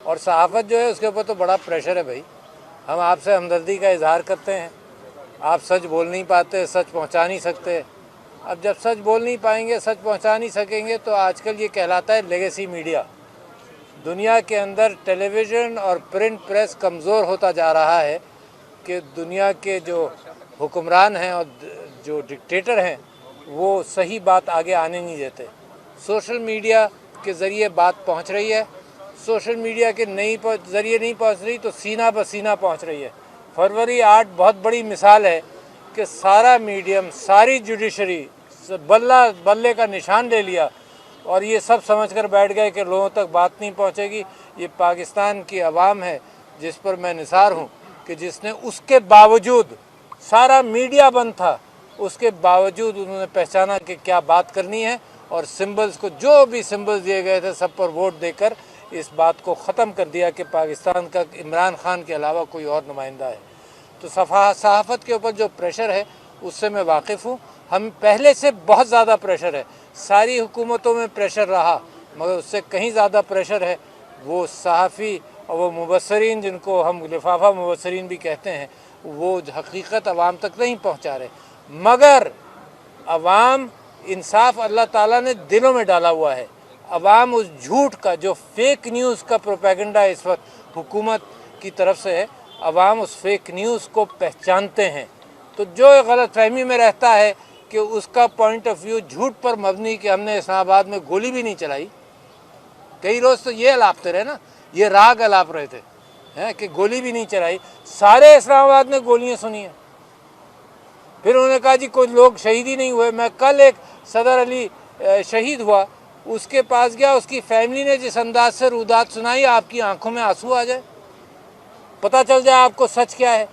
اور صحافت جو ہے اس کے اوپر تو بڑا پریشر ہے بھائی. ہم آپ سے ہمدردی کا اظہار کرتے ہیں, آپ سچ بول نہیں پاتے, سچ پہنچا نہیں سکتے. اب جب سچ بول نہیں پائیں گے, سچ پہنچا نہیں سکیں گے, تو آج کل یہ کہلاتا ہے لیگیسی میڈیا. دنیا کے اندر ٹیلی ویژن اور پرنٹ پریس کمزور ہوتا جا رہا ہے کہ دنیا کے جو حکمران ہیں اور جو ڈکٹیٹر ہیں وہ صحیح بات آگے آنے نہیں دیتے. سوشل میڈیا کے ذریعے بات پہنچ رہی ہے, سوشل میڈیا کے ذریعے نہیں پہنچ رہی تو سینہ بسینہ پہنچ رہی ہے. فروری 8 بہت بڑی مثال ہے کہ سارا میڈیم, ساری جوڈیشری بلے کا نشان لے لیا اور یہ سب سمجھ کر بیٹھ گئے کہ لوگوں تک بات نہیں پہنچے گی. یہ پاکستان کی عوام ہے جس پر میں نثار ہوں کہ جس نے اس کے باوجود, سارا میڈیا بند تھا, اس کے باوجود انہوں نے پہچانا کہ کیا بات کرنی ہے اور سمبلز کو, جو بھی سمبلز دیے گئے تھے سب پر ووٹ دے کر اس بات کو ختم کر دیا کہ پاکستان کا عمران خان کے علاوہ کوئی اور نمائندہ ہے. تو صحافت کے اوپر جو پریشر ہے اس سے میں واقف ہوں. ہم پہلے سے بہت زیادہ پریشر ہے, ساری حکومتوں میں پریشر رہا مگر اس سے کہیں زیادہ پریشر ہے وہ صحافی اور وہ مبصرین جن کو ہم لفافہ مبصرین بھی کہتے ہیں, وہ حقیقت عوام تک نہیں پہنچا رہے. مگر عوام, انصاف اللہ تعالیٰ نے دلوں میں ڈالا ہوا ہے. عوام اس جھوٹ کا, جو فیک نیوز کا پروپیگنڈا اس وقت حکومت کی طرف سے ہے, عوام اس فیک نیوز کو پہچانتے ہیں. تو جو غلط فہمی میں رہتا ہے کہ اس کا پوائنٹ آف ویو جھوٹ پر مبنی کہ ہم نے اسلام آباد میں گولی بھی نہیں چلائی. کئی روز تو یہ الاپتے رہے نا, یہ راگ الاپ رہے تھے کہ گولی بھی نہیں چلائی. سارے اسلام آباد میں گولیاں سنی ہیں. پھر انہوں نے کہا جی کوئی لوگ شہید ہی نہیں ہوئے. میں کل ایک صدر علی شہید ہوا, اس کے پاس گیا, اس کی فیملی نے جس انداز سے رودات سنائی آپ کی آنکھوں میں آنسو آ جائے, پتہ چل جائے آپ کو سچ کیا ہے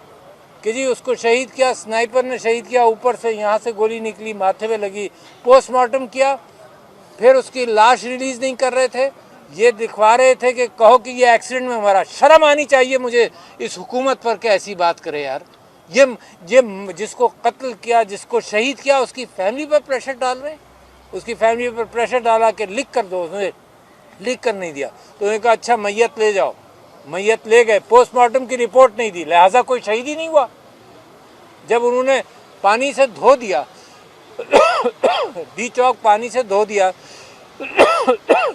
کہ جی اس کو شہید کیا, سنائپر نے شہید کیا, اوپر سے یہاں سے گولی نکلی, ماتھے پہ لگی, پوسٹ مارٹم کیا, پھر اس کی لاش ریلیز نہیں کر رہے تھے, یہ دکھوا رہے تھے کہ کہو کہ یہ ایکسیڈنٹ میں مرا. شرم آنی چاہیے مجھے اس حکومت پر کہ ایسی بات کرے یار. یہ جس کو قتل کیا, جس کو شہید کیا, اس کی فیملی پر پریشر ڈال رہے ہیں. اس کی فیملی پر پریشر ڈالا کہ لکھ کر دو, اس نے لکھ کر نہیں دیا. تو انہوں نے کہا اچھا میت لے جاؤ, میت لے گئے, پوسٹ مارٹم کی رپورٹ نہیں دی, لہٰذا کوئی شہید ہی نہیں ہوا. جب انہوں نے پانی سے دھو دیا, ڈی چوک پانی سے دھو دیا,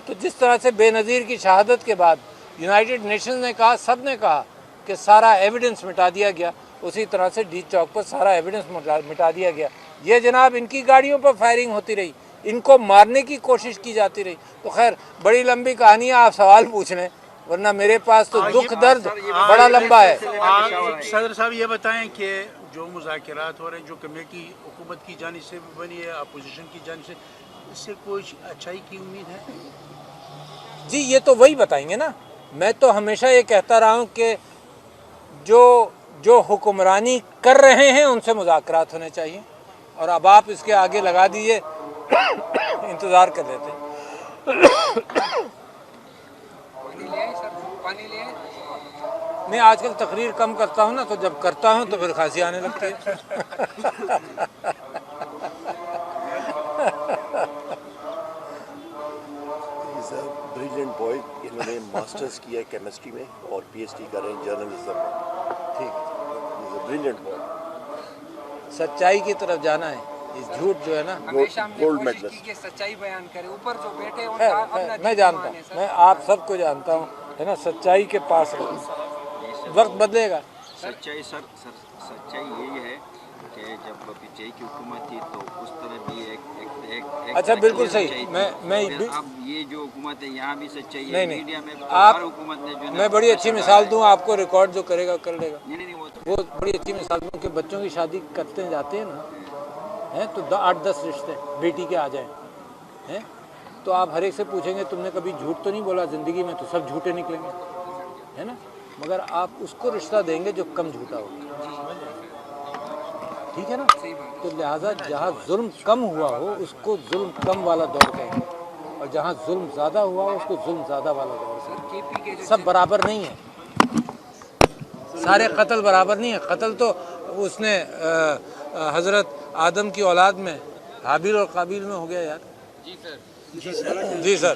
تو جس طرح سے بے نظیر کی شہادت کے بعد یونائٹڈ نیشنز نے کہا, سب نے کہا کہ سارا ایویڈنس مٹا دیا گیا, اسی طرح سے ڈی چوک پر سارا ایویڈنس مٹا دیا گیا. یہ جناب ان کی گاڑیوں پر فائرنگ ہوتی رہی, ان کو مارنے کی کوشش کی جاتی رہی. تو خیر بڑی لمبی کہانی ہے, آپ سوال پوچھ لیں, ورنہ میرے پاس تو دکھ درد بڑا لمبا ہے. صدر صاحب یہ بتائیں کہ جو مذاکرات ہو رہے ہیں, جو کمیٹی حکومت کی جانب سے بنی ہے, اپوزیشن کی جانب سے, اس سے کچھ اچھائی کی امید ہے؟ جی یہ تو وہی بتائیں گے نا. میں تو ہمیشہ یہ کہتا رہا ہوں کہ جو حکمرانی کر رہے ہیں ان سے مذاکرات ہونے چاہیے, اور اب آپ اس کے آگے لگا دیجیے, انتظار کر لیتے. میں آج کل تقریر کم کرتا ہوں نا, تو جب کرتا ہوں تو پھر کھانسی آنے لگتی ہے. بریلینٹ بوائے, انہوں نے ماسٹرز کیا ہے کیمسٹری میں اور پی ایچ ڈی کر رہے ہیں جرنلزم میں. ٹھیک, بریلینٹ بوائے. سچائی کی طرف جانا ہے, یہ جھوٹ جو ہے نا, گولڈ میڈلسٹ. سچائی بیان کرے, اوپر جو بیٹھے ان کا اپنا میں جانتا ہوں, میں آپ سب کو جانتا ہوں, ہے نا, سچائی کے پاس رہو, وقت بدلے گا. سچائی سچائی یہی ہے کہ جب پی ٹی آئی کی حکومت تھی تو اس طرح بھی ایک اچھا بالکل صحیح. میں اب یہ جو حکومت ہے یہاں بھی سچائی نہیں ہے, میڈیا میں آپ, ہر حکومت نے جو میں بڑی اچھی مثال دوں آپ کو, ریکارڈ جو کرے گا کر لے گا. نہیں وہ بڑی اچھی مثال دوں کہ بچوں کی شادی کرتے جاتے ہیں نا, ہیں تو 8-10 رشتے بیٹی کے آ جائیں, ہیں تو آپ ہر ایک سے پوچھیں گے تم نے کبھی جھوٹ تو نہیں بولا زندگی میں, تو سب جھوٹے نکلیں گے, ہے نا. مگر آپ اس کو رشتہ دیں گے جو کم جھوٹا ہوگا, ٹھیک ہے نا. تو لہٰذا جہاں ظلم کم ہوا ہو اس کو ظلم کم والا دور کہیں گے, اور جہاں ظلم زیادہ ہوا ہو اس کو ظلم زیادہ والا دور کہیں گے. سب برابر نہیں ہیں, سارے قتل برابر نہیں ہیں. قتل تو اس نے حضرت آدم کی اولاد میں حابیل اور قابیل میں ہو گیا یار. جی سر.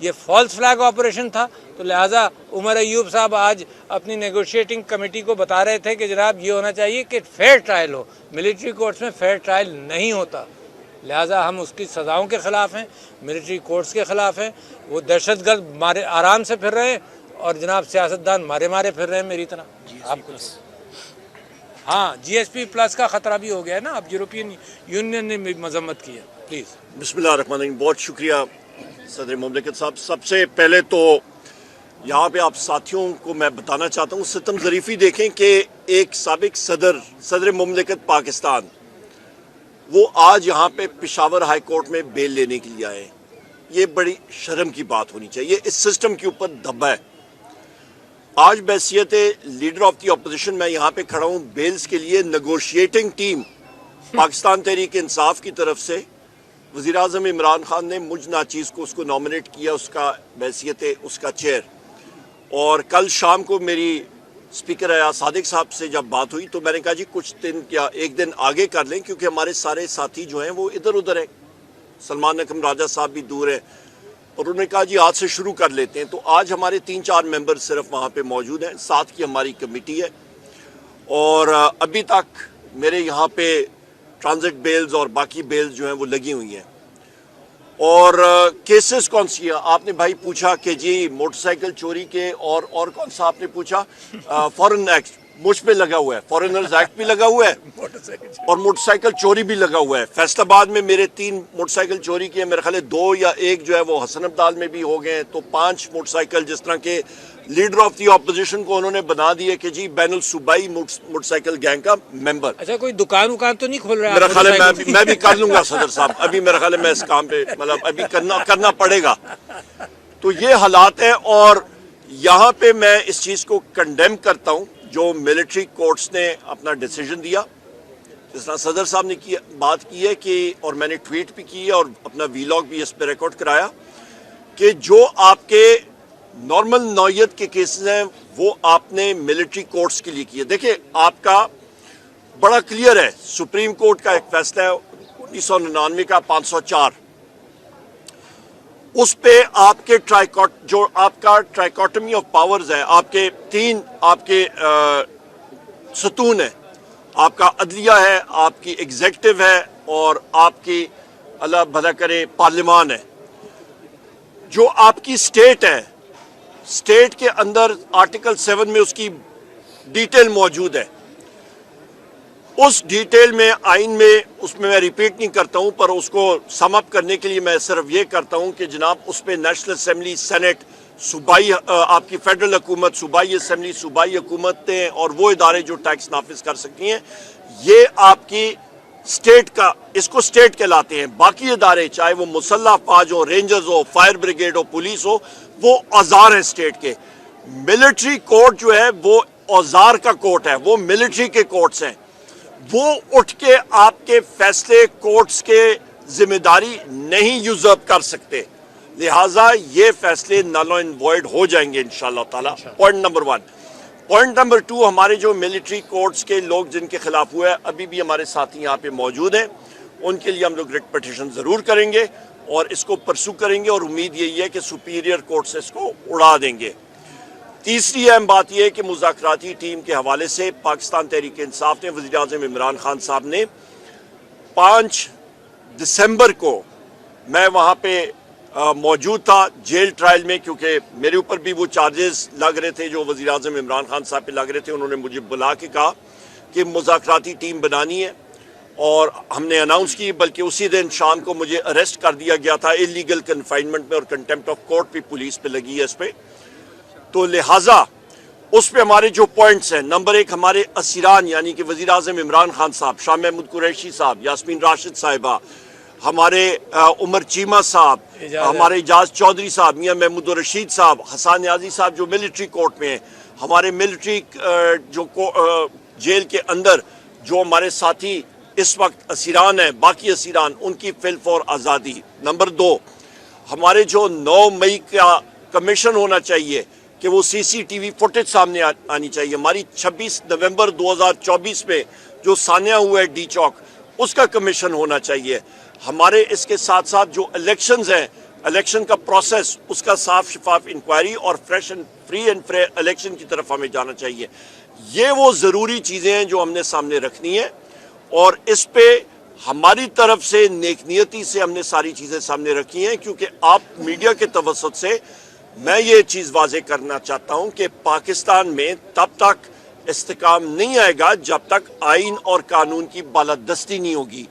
یہ فالس فلیگ آپریشن تھا. تو لہٰذا عمر ایوب صاحب آج اپنی نیگوشیٹنگ کمیٹی کو بتا رہے تھے کہ جناب یہ ہونا چاہیے کہ فیئر ٹرائل ہو. ملٹری کورٹس میں فیئر ٹرائل نہیں ہوتا، لہٰذا ہم اس کی سزاؤں کے خلاف ہیں، ملٹری کورٹس کے خلاف ہیں. وہ دہشت گرد مارے آرام سے پھر رہے ہیں اور جناب سیاستدان مارے پھر رہے ہیں میری طرح. آپ کو ہاں جی ایس پی پلس کا خطرہ بھی ہو گیا ہے نا، اب یورپین یونین نے بھی مذمت کی ہے. پلیز. بسم اللہ الرحمن الرحیم. بہت شکریہ صدر مملکت صاحب. سب سے پہلے تو یہاں پہ آپ ساتھیوں کو میں بتانا چاہتا ہوں، ستم ظریفی دیکھیں کہ ایک سابق صدر مملکت پاکستان وہ آج یہاں پہ پشاور ہائی کورٹ میں بیل لینے کے لیے آئے. یہ بڑی شرم کی بات ہونی چاہیے. اس سسٹم کے اوپر دھبا ہے. آج بحیثیت لیڈر آف دی اپوزیشن میں یہاں پہ کھڑا ہوں بیلز کے لیے. نیگوشیٹنگ ٹیم پاکستان تحریک انصاف کی طرف سے وزیر اعظم عمران خان نے مجھ ناچیز کو اس کو نامنیٹ کیا اس کا بحیثیت اس کا چیئر. اور کل شام کو میری اسپیکر ایاز صادق صاحب سے جب بات ہوئی تو میں نے کہا جی کچھ دن یا ایک دن آگے کر لیں کیونکہ ہمارے سارے ساتھی جو ہیں وہ ادھر ادھر ہیں. سلمان اکرم راجہ صاحب بھی دور ہیں اور انہوں نے کہا جی آج سے شروع کر لیتے ہیں. تو آج ہمارے 3-4 ممبر صرف وہاں پہ موجود ہیں. 7 کی ہماری کمیٹی ہے اور ابھی تک میرے یہاں پہ ٹرانزٹ بیلز اور باقی بیلز جو ہیں وہ لگی ہوئی ہیں. اور کیسز کون سی ہیں آپ نے بھائی پوچھا کہ جی موٹر سائیکل چوری کے اور کون سا آپ نے پوچھا فورن ایکٹ مجھ پہ لگا ہوا ہے. فورنرز ایکٹ بھی لگا ہوا ہے اور موٹر سائیکل چوری بھی لگا ہوا ہے. فیصل آباد میں میرے 3 موٹر سائیکل چوری کیے. میرے خیال ہے 2 یا 1 جو ہے وہ حسن ابدال میں بھی ہو گئے ہیں. تو 5 موٹر سائیکل جس طرح کے لیڈر آف دی اپوزیشن کو انہوں نے بنا دیے کہ جی بین الصوبائی موٹر سائیکل گینگ کا ممبر. اچھا کوئی دکان تو نہیں کھول رہا؟ میرا خیال ہے میں بھی کر لوں گا صدر صاحب. ابھی میرا خیال ہے میں اس کام پہ مطلب ابھی کرنا پڑے گا. تو یہ حالات ہیں اور یہاں پہ میں اس چیز کو کنڈیم کرتا ہوں جو ملٹری کورٹس نے اپنا ڈیسیجن دیا. جس طرح صدر صاحب نے بات کی ہے کہ اور میں نے ٹویٹ بھی کی ہے اور اپنا ویلاگ بھی اس پہ ریکارڈ کرایا کہ جو آپ کے نارمل نوعیت کے کیسز ہیں وہ آپ نے ملٹری کورٹس کے لیے کیے. دیکھیں آپ کا بڑا کلیئر ہے. سپریم کورٹ کا ایک فیصلہ ہے 1999 کا 504. اس پہ آپ کے جو آپ کا ٹرائیکاٹمی آف پاورز ہے آپ کے 3 آپ کے ستون ہیں. آپ کا عدلیہ ہے, آپ کی ایگزیکٹو ہے اور آپ کی اللہ بھلا کرے پارلیمان ہے. جو آپ کی سٹیٹ ہے, سٹیٹ کے اندر آرٹیکل 7 میں اس کی ڈیٹیل موجود ہے. اس ڈیٹیل میں آئین میں اس میں ریپیٹ نہیں کرتا ہوں پر اس کو سم اپ کرنے کے لیے میں صرف یہ کرتا ہوں کہ جناب اس پہ نیشنل اسمبلی, سینٹ, صوبائی آپ کی فیڈرل حکومت, صوبائی اسمبلی, صوبائی حکومتیں اور وہ ادارے جو ٹیکس نافذ کر سکتی ہیں یہ آپ کی سٹیٹ کا اس کو سٹیٹ کہلاتے ہیں. باقی ادارے چاہے وہ مسلح افواج ہو, رینجرز ہو, فائر بریگیڈ ہو, پولیس ہو, وہ اوزار ہیں سٹیٹ کے. ملٹری کورٹ جو ہے وہ اوزار کا کورٹ ہے, وہ ملٹری کے کورٹس ہیں. وہ اٹھ کے آپ کے فیصلے کورٹس کے ذمہ داری نہیں یوزرپ کر سکتے. لہٰذا یہ فیصلے نل اینڈ وائڈ ہو جائیں گے انشاءاللہ تعالی. Point number 1. پوائنٹ نمبر 2, ہمارے جو ملٹری کورٹس کے لوگ جن کے خلاف ہوا ہے ابھی بھی ہمارے ساتھی یہاں پہ موجود ہیں. ان کے لیے ہم لوگ ریٹ پٹیشن ضرور کریں گے اور اس کو پرسو کریں گے اور امید یہی ہے کہ سپیریئر کورٹ سے اس کو اڑا دیں گے. تیسری اہم بات یہ ہے کہ مذاکراتی ٹیم کے حوالے سے پاکستان تحریک انصاف نے وزیر اعظم عمران خان صاحب نے 5 دسمبر کو میں وہاں پہ موجود تھا جیل ٹرائل میں کیونکہ میرے اوپر بھی وہ چارجز لگ رہے تھے جو وزیر اعظم عمران خان صاحب پہ لگ رہے تھے. انہوں نے مجھے بلا کے کہا کہ مذاکراتی ٹیم بنانی ہے اور ہم نے اناؤنس کی, بلکہ اسی دن شام کو مجھے اریسٹ کر دیا گیا تھا انلیگل کنفائنمنٹ میں اور کنٹیمپٹ آف کورٹ بھی پولیس پہ لگی ہے اس پہ. تو لہٰذا اس پہ ہمارے جو پوائنٹس ہیں, نمبر 1 ہمارے اسیران یعنی کہ وزیر اعظم عمران خان صاحب, شاہ محمود قریشی صاحب, یاسمین راشد صاحبہ, ہمارے عمر چیمہ صاحب, ہمارے اعجاز چودھری صاحب, میاں محمود الرشید صاحب, حسان نیازی صاحب جو ملٹری کورٹ میں ہیں, ہمارے ملٹری جو جیل کے اندر جو ہمارے ساتھی اس وقت اسیران ہیں, باقی اسیران ان کی فی الفور آزادی. نمبر 2 ہمارے جو 9 مئی کا کمیشن ہونا چاہیے کہ وہ سی سی ٹی وی فوٹیج سامنے آنی چاہیے. ہماری 26 نومبر 2024 میں جو سانحہ ہوا ہے ڈی چوک اس کا کمیشن ہونا چاہیے. ہمارے اس کے ساتھ ساتھ جو الیکشنز ہیں الیکشن کا پروسیس، اس کا صاف شفاف انکوائری اور fresh and free and fair election کی طرف ہمیں جانا چاہیے. یہ وہ ضروری چیزیں ہیں جو ہم نے سامنے رکھنی ہیں، اور اس پہ ہماری طرف سے نیک نیتی سے ہم نے ساری چیزیں سامنے رکھی ہیں، کیونکہ آپ میڈیا کے توسط سے میں یہ چیز واضح کرنا چاہتا ہوں کہ پاکستان میں تب تک استحکام نہیں آئے گا جب تک آئین اور قانون کی بالادستی نہیں ہوگی.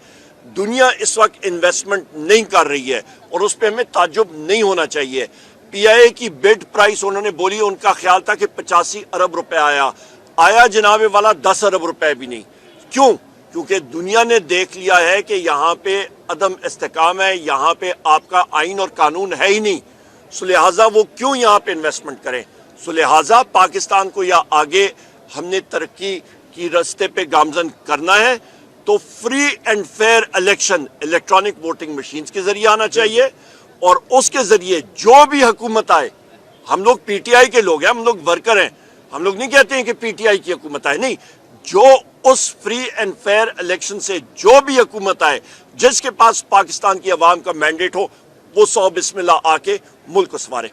دنیا اس وقت انویسٹمنٹ نہیں کر رہی ہے اور اس پہ ہمیں تعجب نہیں ہونا چاہیے. پی آئی اے کی بڈ پرائس انہوں نے بولی، ان کا خیال تھا کہ 85 ارب روپے آیا جناب والا 10 ارب روپے بھی نہیں. کیوں؟ کیونکہ دنیا نے دیکھ لیا ہے کہ یہاں پہ عدم استحکام ہے، یہاں پہ آپ کا آئین اور قانون ہے ہی نہیں. سو لہٰذا وہ کیوں یہاں پہ انویسٹمنٹ کریں؟ سو لہٰذا پاکستان کو یا آگے ہم نے ترقی کی راستے پہ گامزن کرنا ہے تو free and fair election electronic voting machines کے ذریعے آنا چاہیے، اور اس کے ذریعے جو بھی حکومت آئے، ہم لوگ پی ٹی آئی کے لوگ ہیں، ہم لوگ ورکر ہیں، ہم لوگ نہیں کہتے ہیں کہ پی ٹی آئی کی حکومت آئے، نہیں، جو اس فری اینڈ فیئر الیکشن سے جو بھی حکومت آئے، جس کے پاس پاکستان کی عوام کا مینڈیٹ ہو، وہ 100 بسم اللہ آ کے ملک کو سنوارے.